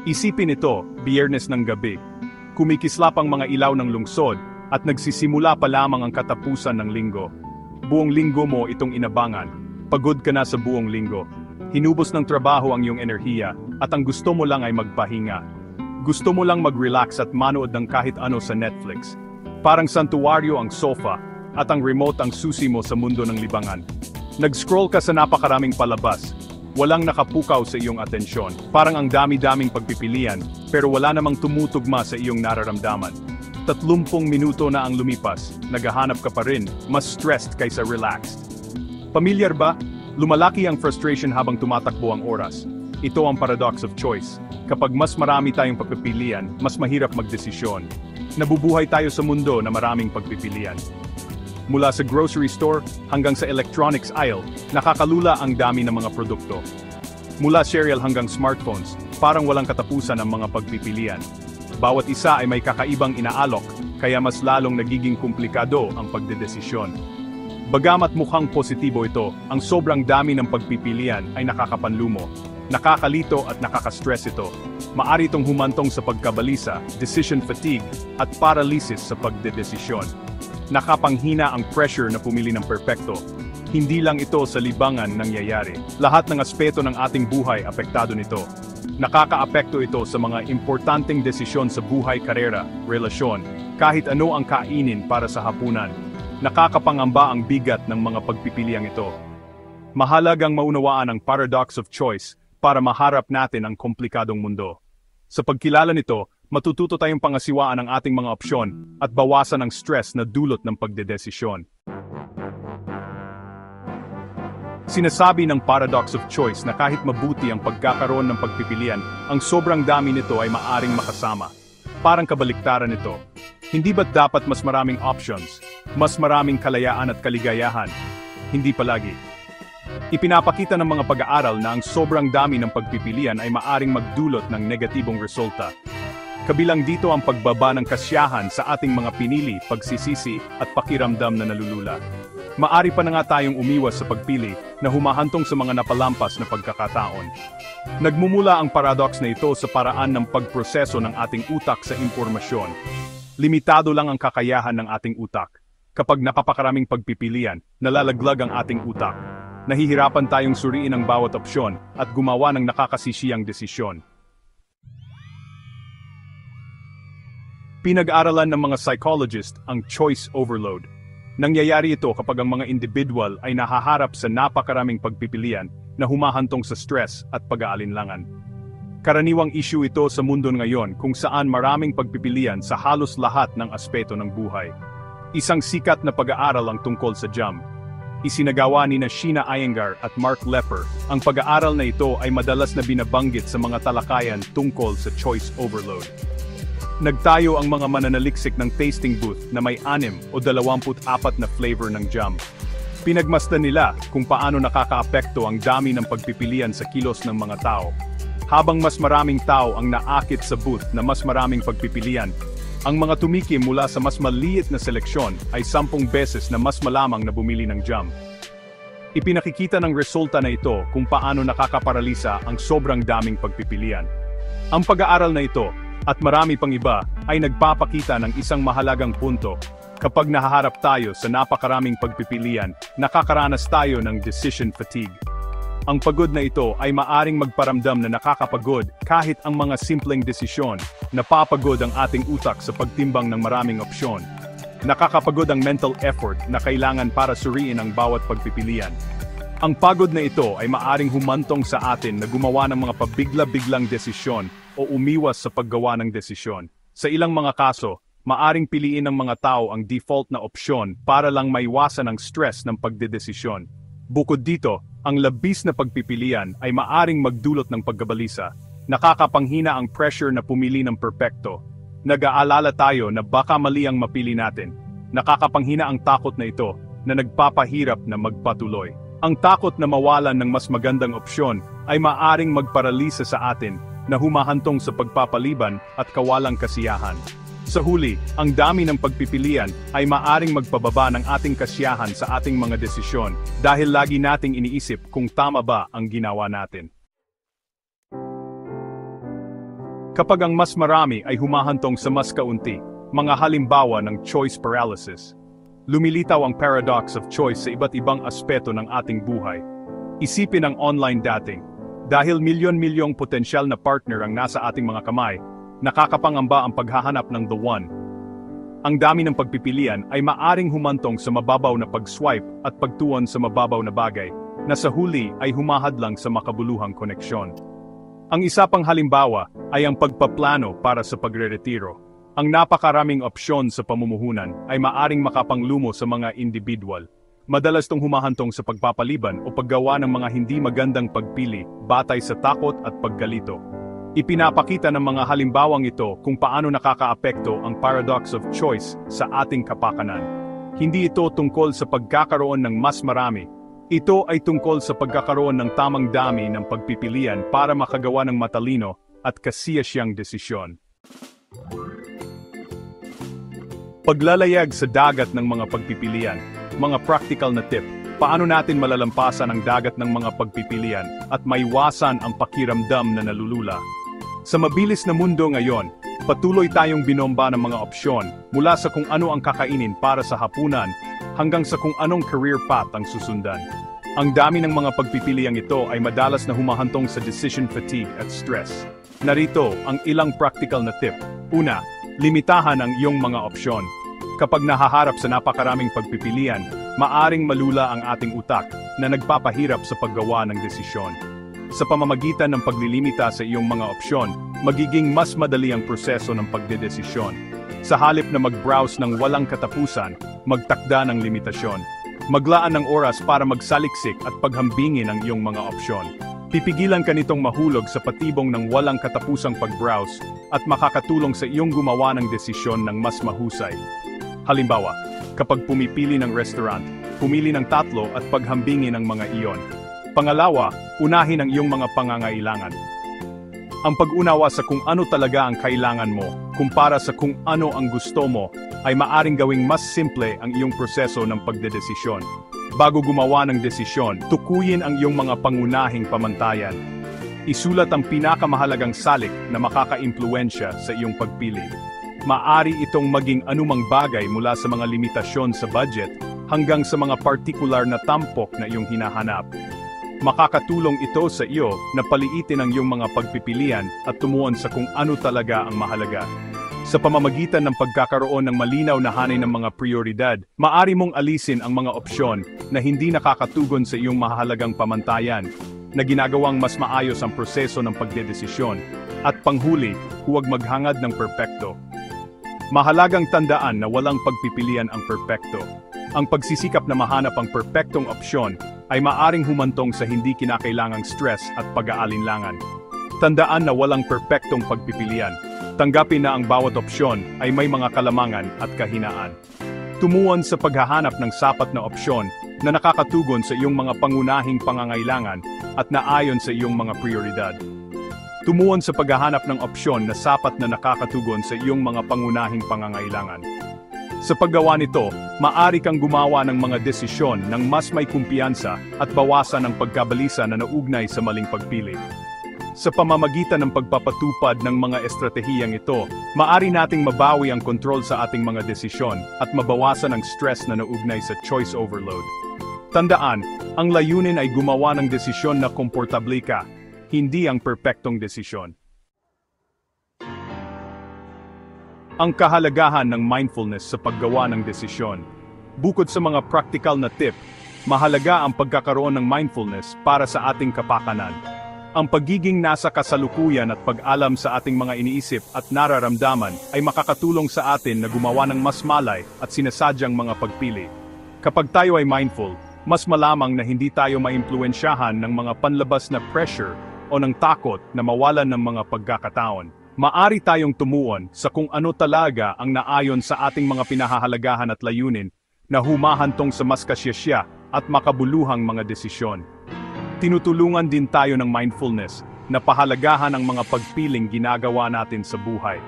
Isipin ito, Biyernes ng gabi. Kumikislap ang mga ilaw ng lungsod at nagsisimula pa lamang ang katapusan ng linggo. Buong linggo mo itong inabangan. Pagod ka na sa buong linggo. Hinubos ng trabaho ang iyong enerhiya at ang gusto mo lang ay magpahinga. Gusto mo lang mag-relax at manood ng kahit ano sa Netflix. Parang santuwaryo ang sofa at ang remote ang susi mo sa mundo ng libangan. Nag-scroll ka sa napakaraming palabas. Walang nakapukaw sa iyong atensyon. Parang ang dami-daming pagpipilian, pero wala namang tumutugma sa iyong nararamdaman. 30 minuto na ang lumipas, naghahanap ka pa rin, mas stressed kaysa relaxed. Pamilyar ba? Lumalaki ang frustration habang tumatakbo ang oras. Ito ang paradox of choice. Kapag mas marami tayong pagpipilian, mas mahirap magdesisyon. Nabubuhay tayo sa mundo na maraming pagpipilian. Mula sa grocery store hanggang sa electronics aisle, nakakalula ang dami ng mga produkto. Mula cereal hanggang smartphones, parang walang katapusan ang mga pagpipilian. Bawat isa ay may kakaibang inaalok, kaya mas lalong nagiging komplikado ang pagdedesisyon. Bagamat mukhang positibo ito, ang sobrang dami ng pagpipilian ay nakakapanlumo. Nakakalito at nakaka-stress ito. Maari itong humantong sa pagkabalisa, decision fatigue, at paralysis sa pagdedesisyon. Nakapanghina ang pressure na pumili ng perpekto. Hindi lang ito sa libangan nangyayari. Lahat ng aspeto ng ating buhay apektado nito. Nakakaapekto ito sa mga importanteng desisyon sa buhay, karera, relasyon, kahit ano ang kainin para sa hapunan. Nakakapangamba ang bigat ng mga pagpipiliang ito. Mahalagang maunawaan ang paradox of choice para maharap natin ang komplikadong mundo. Sa pagkilala nito, matututo tayong pangasiwaan ang ating mga opsyon at bawasan ang stress na dulot ng pagdedesisyon. Sinasabi ng paradox of choice na kahit mabuti ang pagkakaroon ng pagpipilian, ang sobrang dami nito ay maaring makasama. Parang kabaliktaran nito. Hindi ba't dapat mas maraming options, mas maraming kalayaan at kaligayahan? Hindi palagi. Ipinapakita ng mga pag-aaral na ang sobrang dami ng pagpipilian ay maaring magdulot ng negatibong resulta. Kabilang dito ang pagbaba ng kasiyahan sa ating mga pinili, pagsisisi, at pakiramdam na nalulula. Maari pa na nga tayong umiwas sa pagpili na humahantong sa mga napalampas na pagkakataon. Nagmumula ang paradox na ito sa paraan ng pagproseso ng ating utak sa impormasyon. Limitado lang ang kakayahan ng ating utak. Kapag napapakaraming pagpipilian, nalalaglag ang ating utak. Nahihirapan tayong suriin ang bawat opsyon at gumawa ng nakakasisiyang desisyon. Pinag-aralan ng mga psychologist ang choice overload. Nangyayari ito kapag ang mga individual ay nahaharap sa napakaraming pagpipilian na humahantong sa stress at pag-aalinlangan. Karaniwang issue ito sa mundo ngayon kung saan maraming pagpipilian sa halos lahat ng aspeto ng buhay. Isang sikat na pag-aaral ang tungkol sa JAM. Isinagawa ni Sheena Iyengar at Mark Lepper. Ang pag-aaral na ito ay madalas na binabanggit sa mga talakayan tungkol sa choice overload. Nagtayo ang mga mananaliksik ng tasting booth na may 6 o 24 na flavor ng jam. Pinagmasdan nila kung paano nakakaapekto ang dami ng pagpipilian sa kilos ng mga tao. Habang mas maraming tao ang naakit sa booth na mas maraming pagpipilian, ang mga tumikim mula sa mas maliit na seleksyon ay 10 beses na mas malamang na bumili ng jam. Ipinakikita ng resulta na ito kung paano nakakaparalisa ang sobrang daming pagpipilian. Ang pag-aaral na ito, at marami pang iba, ay nagpapakita ng isang mahalagang punto. Kapag nahaharap tayo sa napakaraming pagpipilian, nakakaranas tayo ng decision fatigue. Ang pagod na ito ay maaring magparamdam na nakakapagod kahit ang mga simpleng desisyon. Napapagod ang ating utak sa pagtimbang ng maraming opsyon. Nakakapagod ang mental effort na kailangan para suriin ang bawat pagpipilian. Ang pagod na ito ay maaring humantong sa atin na gumawa ng mga pabigla-biglang desisyon o umiwas sa paggawa ng desisyon. Sa ilang mga kaso, maaring piliin ng mga tao ang default na opsyon para lang maiwasan ang stress ng pagdedesisyon. Bukod dito, ang labis na pagpipilian ay maaring magdulot ng pagkabalisa. Nakakapanghina ang pressure na pumili ng perpekto. Nag-aalala tayo na baka mali ang mapili natin. Nakakapanghina ang takot na ito na nagpapahirap na magpatuloy. Ang takot na mawalan ng mas magandang opsyon ay maaring magparalisa sa atin na humahantong sa pagpapaliban at kawalang kasiyahan. Sa huli, ang dami ng pagpipilian ay maaring magpababa ng ating kasiyahan sa ating mga desisyon dahil lagi nating iniisip kung tama ba ang ginawa natin. Kapag ang mas marami ay humahantong sa mas kaunti, mga halimbawa ng choice paralysis. Lumilitaw ang paradox of choice sa iba't ibang aspeto ng ating buhay. Isipin ang online dating. Dahil milyon-milyong potensyal na partner ang nasa ating mga kamay, nakakapangamba ang paghahanap ng the one. Ang dami ng pagpipilian ay maaring humantong sa mababaw na pag-swipe at pagtuon sa mababaw na bagay, na sa huli ay humahadlang sa makabuluhang koneksyon. Ang isa pang halimbawa ay ang pagpaplano para sa pagre-retiro. Ang napakaraming opsyon sa pamumuhunan ay maaring makapanglumo sa mga individual. Madalas itong humahantong sa pagpapaliban o paggawa ng mga hindi magandang pagpili batay sa takot at paggalito. Ipinapakita ng mga halimbawang ito kung paano nakakaapekto ang paradox of choice sa ating kapakanan. Hindi ito tungkol sa pagkakaroon ng mas marami. Ito ay tungkol sa pagkakaroon ng tamang dami ng pagpipilian para makagawa ng matalino at kasiyasyang desisyon. Paglalayag sa dagat ng mga pagpipilian. Mga practical na tip, paano natin malalampasan ang dagat ng mga pagpipilian at maiwasan ang pakiramdam na nalulula. Sa mabilis na mundo ngayon, patuloy tayong binomba ng mga opsyon mula sa kung ano ang kakainin para sa hapunan hanggang sa kung anong career path ang susundan. Ang dami ng mga pagpipiliang ito ay madalas na humahantong sa decision fatigue at stress. Narito ang ilang practical na tip. Una, limitahan ang iyong mga opsyon. Kapag nahaharap sa napakaraming pagpipilian, maaring malula ang ating utak na nagpapahirap sa paggawa ng desisyon. Sa pamamagitan ng paglilimita sa iyong mga opsyon, magiging mas madali ang proseso ng pagdedesisyon. Sa halip na mag-browse ng walang katapusan, magtakda ng limitasyon. Maglaan ng oras para magsaliksik at paghambingin ang iyong mga opsyon. Pipigilan ka nitong mahulog sa patibong ng walang katapusang pag-browse at makakatulong sa iyong gumawa ng desisyon ng mas mahusay. Halimbawa, kapag pumipili ng restaurant, pumili ng 3 at paghambingin ang mga iyon. Pangalawa, unahin ang iyong mga pangangailangan. Ang pag-unawa sa kung ano talaga ang kailangan mo, kumpara sa kung ano ang gusto mo, ay maaring gawing mas simple ang iyong proseso ng pagdedesisyon. Bago gumawa ng desisyon, tukuyin ang iyong mga pangunahing pamantayan. Isulat ang pinakamahalagang salik na makakaimpluwensya sa iyong pagpili. Maaari itong maging anumang bagay mula sa mga limitasyon sa budget hanggang sa mga partikular na tampok na iyong hinahanap. Makakatulong ito sa iyo na paliitin ang iyong mga pagpipilian at tumuon sa kung ano talaga ang mahalaga. Sa pamamagitan ng pagkakaroon ng malinaw na hanay ng mga prioridad, maaari mong alisin ang mga opsyon na hindi nakakatugon sa iyong mahalagang pamantayan, na ginagawang mas maayos ang proseso ng pagdedesisyon, at panghuli, huwag maghangad ng perpekto. Mahalagang tandaan na walang pagpipilian ang perpekto. Ang pagsisikap na mahanap ang perpektong opsyon ay maaring humantong sa hindi kinakailangang stress at pag-aalinlangan. Tandaan na walang perpektong pagpipilian. Tanggapin na ang bawat opsyon ay may mga kalamangan at kahinaan. Tumuon sa paghahanap ng sapat na opsyon na nakakatugon sa iyong mga pangunahing pangangailangan at naayon sa iyong mga prioridad. Tumuon sa paghahanap ng opsyon na sapat na nakakatugon sa iyong mga pangunahing pangangailangan. Sa paggawa nito, maaari kang gumawa ng mga desisyon ng mas may kumpiyansa at bawasan ang pagkabalisa na nauugnay sa maling pagpili. Sa pamamagitan ng pagpapatupad ng mga estratehiyang ito, maaari nating mabawi ang kontrol sa ating mga desisyon at mabawasan ang stress na nauugnay sa choice overload. Tandaan, ang layunin ay gumawa ng desisyon na komportable ka, hindi ang perpektong desisyon. Ang kahalagahan ng mindfulness sa paggawa ng desisyon. Bukod sa mga practical na tip, mahalaga ang pagkakaroon ng mindfulness para sa ating kapakanan. Ang pagiging nasa kasalukuyan at pag-alam sa ating mga iniisip at nararamdaman ay makakatulong sa atin na gumawa ng mas malay at sinasadyang mga pagpili. Kapag tayo ay mindful, mas malamang na hindi tayo maimpluwensyahan ng mga panlabas na pressure o ng takot na mawalan ng mga pagkakataon. Maari tayong tumuon sa kung ano talaga ang naayon sa ating mga pinahahalagahan at layunin na humahantong sa mas kasyasya at makabuluhang mga desisyon. Tinutulungan din tayo ng mindfulness na pahalagahan ang mga pagpiling ginagawa natin sa buhay.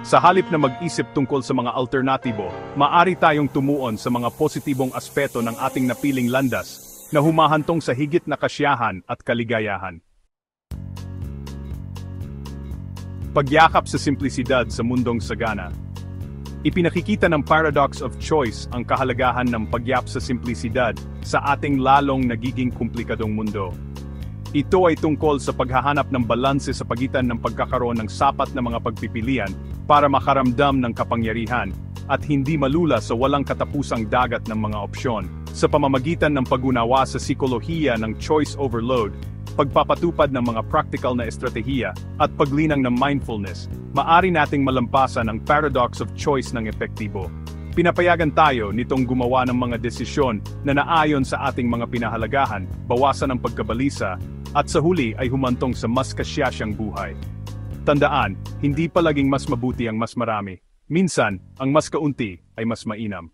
Sa halip na mag-isip tungkol sa mga alternatibo, maari tayong tumuon sa mga positibong aspeto ng ating napiling landas na humahantong sa higit na kasiyahan at kaligayahan. Pagyakap sa simplisidad sa mundong sagana. Ipinakikita ng Paradox of Choice ang kahalagahan ng pagyakap sa simplisidad sa ating lalong nagiging komplikadong mundo. Ito ay tungkol sa paghahanap ng balanse sa pagitan ng pagkakaroon ng sapat na mga pagpipilian para makaramdam ng kapangyarihan at hindi malula sa walang katapusang dagat ng mga opsyon. Sa pamamagitan ng pag-unawa sa psikolohiya ng choice overload, pagpapatupad ng mga practical na estratehiya, at paglinang ng mindfulness, maari nating malampasan ang paradox of choice ng epektibo. Pinapayagan tayo nitong gumawa ng mga desisyon na naayon sa ating mga pinahalagahan, bawasan ang pagkabalisa, at sa huli ay humantong sa mas kasyasyang buhay. Tandaan, hindi palaging mas mabuti ang mas marami. Minsan, ang mas kaunti ay mas mainam.